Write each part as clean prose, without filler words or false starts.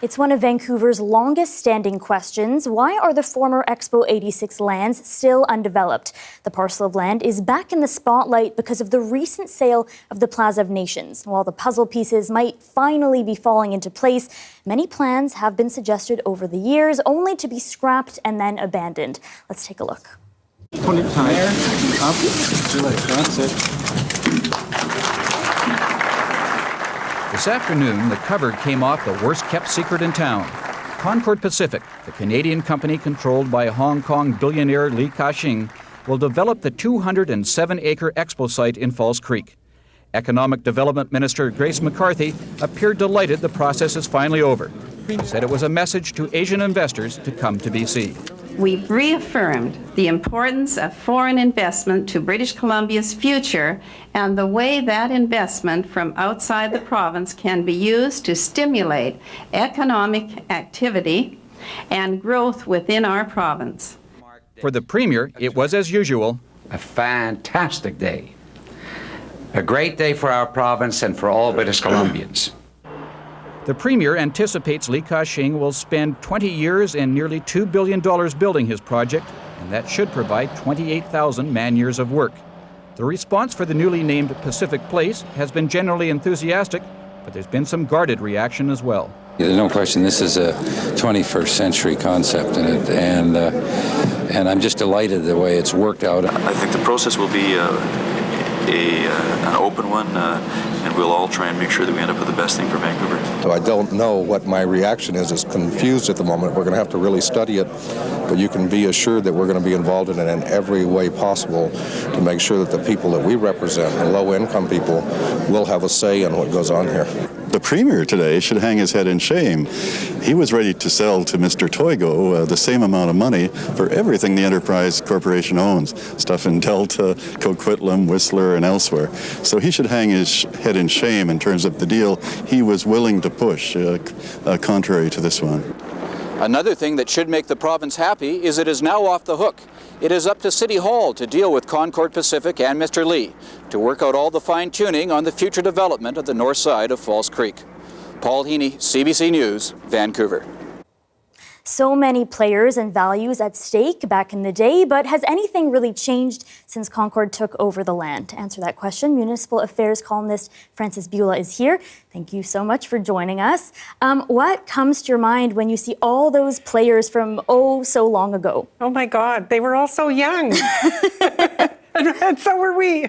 It's one of Vancouver's longest-standing questions. Why are the former Expo 86 lands still undeveloped? The parcel of land is back in the spotlight because of the recent sale of the Plaza of Nations. While the puzzle pieces might finally be falling into place, many plans have been suggested over the years, only to be scrapped and then abandoned. Let's take a look. Pull it tighter, up, that's it. This afternoon, the cover came off the worst-kept secret in town. Concord Pacific, the Canadian company controlled by Hong Kong billionaire Li Ka-shing, will develop the 207-acre Expo site in Falls Creek. Economic Development Minister Grace McCarthy appeared delighted the process is finally over. She said it was a message to Asian investors to come to BC. We've reaffirmed the importance of foreign investment to British Columbia's future and the way that investment from outside the province can be used to stimulate economic activity and growth within our province. For the Premier, it was, as usual, a fantastic day. A great day for our province and for all British Columbians. The Premier anticipates Li Ka-shing will spend 20 years and nearly $2 billion building his project, and that should provide 28,000 man-years of work. The response for the newly named Pacific Place has been generally enthusiastic, but there's been some guarded reaction as well. There's no question this is a 21st century concept in it, and I'm just delighted the way it's worked out. I think the process will be an open one, and we'll all try and make sure that we end up with the best thing for Vancouver. So I don't know what my reaction is. It's confused at the moment. We're going to have to really study it, but you can be assured that we're going to be involved in it in every way possible to make sure that the people that we represent, the low-income people, will have a say in what goes on here. The Premier today should hang his head in shame. He was ready to sell to Mr. Toigo the same amount of money for everything the Enterprise Corporation owns, stuff in Delta, Coquitlam, Whistler, and elsewhere. So he should hang his head in shame in terms of the deal he was willing to push, contrary to this one. Another thing that should make the province happy is it is now off the hook. It is up to City Hall to deal with Concord Pacific and Mr. Lee to work out all the fine-tuning on the future development of the north side of Falls Creek. Paul Heaney, CBC News, Vancouver. So many players and values at stake back in the day, but has anything really changed since Concord took over the land? To answer that question, Municipal Affairs columnist Frances Bula is here. Thank you so much for joining us. What comes to your mind when you see all those players from so long ago? Oh my God, they were all so young. And so were we.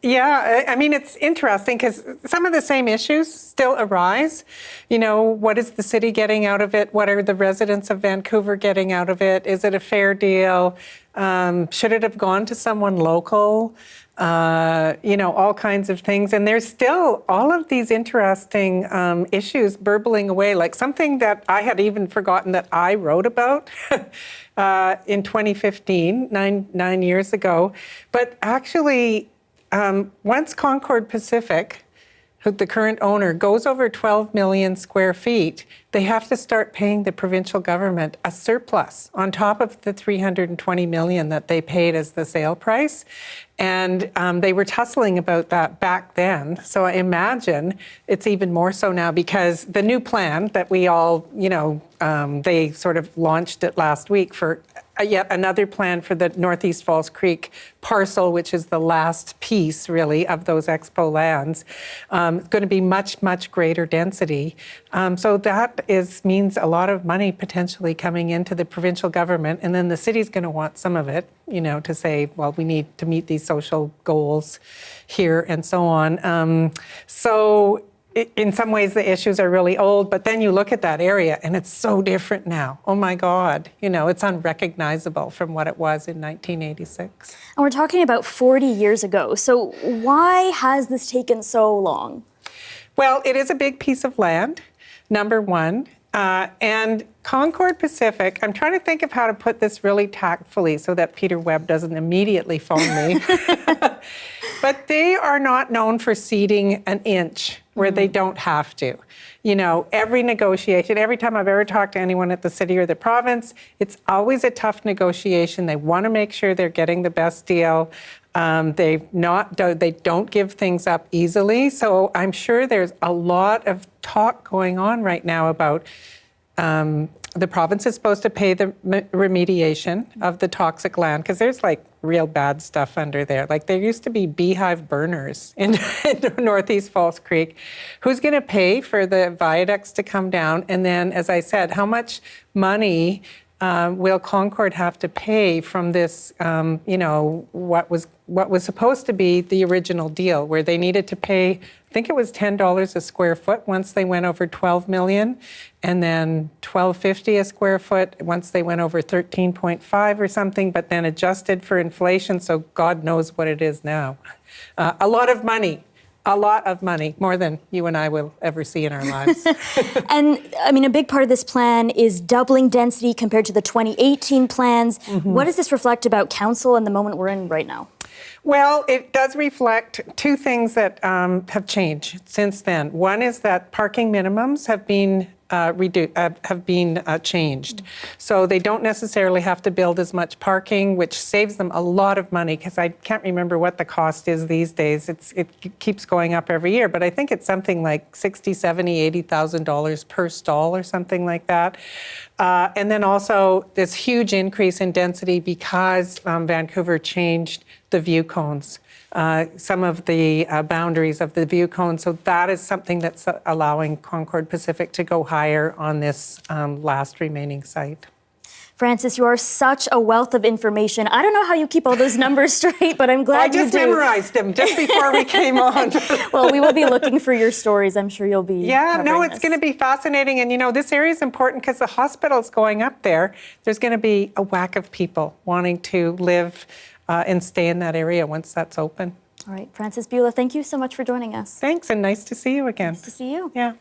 Yeah, I mean, it's interesting because some of the same issues still arise. You know, what is the city getting out of it? What are the residents of Vancouver getting out of it? Is it a fair deal? Should it have gone to someone local? You know, all kinds of things. And there's still all of these interesting issues burbling away, like something that I had even forgotten that I wrote about in 2015, nine years ago. But actually, once Concord Pacific, the current owner, goes over 12 million square feet, they have to start paying the provincial government a surplus on top of the $320 million that they paid as the sale price. And they were tussling about that back then. So I imagine it's even more so now because the new plan that we all, you know, they sort of launched it last week for yet another plan for the Northeast Falls Creek parcel, which is the last piece, really, of those Expo lands. It's going to be much, much greater density. So that means a lot of money potentially coming into the provincial government, and then the city's going to want some of it, you know, to say, well, we need to meet these social goals here and so on. So in some ways, the issues are really old, but then you look at that area and it's so different now. Oh my God, you know, it's unrecognizable from what it was in 1986. And we're talking about 40 years ago. So why has this taken so long? Well, it is a big piece of land, number one. And Concord Pacific, I'm trying to think of how to put this really tactfully so that Peter Webb doesn't immediately phone me. But they are not known for ceding an inch where they don't have to. You know, every negotiation, every time I've ever talked to anyone at the city or the province, it's always a tough negotiation. They want to make sure they're getting the best deal. They don't give things up easily. So I'm sure there's a lot of talk going on right now about the province is supposed to pay the remediation of the toxic land, because there's like real bad stuff under there. Like there used to be beehive burners in Northeast Falls Creek. Who's going to pay for the viaducts to come down? And then, as I said, how much money will Concord have to pay from this, what was supposed to be the original deal, where they needed to pay, I think it was $10 a square foot once they went over 12 million, and then $12.50 a square foot once they went over 13.5 or something, but then adjusted for inflation, so God knows what it is now. A lot of money. A lot of money, more than you and I will ever see in our lives. And I mean, a big part of this plan is doubling density compared to the 2018 plans. What does this reflect about council and the moment we're in right now? Well, it does reflect two things that have changed since then. One is that parking minimums have been changed. So they don't necessarily have to build as much parking, which saves them a lot of money, because I can't remember what the cost is these days. It keeps going up every year, but I think it's something like $60,000, $70,000, $80,000 per stall or something like that. And then also this huge increase in density because Vancouver changed the view cones. Some of the boundaries of the view cone. So that is something that's allowing Concord Pacific to go higher on this last remaining site. Frances, you are such a wealth of information. I don't know how you keep all those numbers straight, but I'm glad you do. I just memorized them just before we came on. Well, we will be looking for your stories. I'm sure you'll be it's going to be fascinating. And, this area is important because the hospital's going up there. There's going to be a whack of people wanting to live and stay in that area once that's open. All right, Frances Bula, thank you so much for joining us. Thanks, and nice to see you again. Nice to see you. Yeah.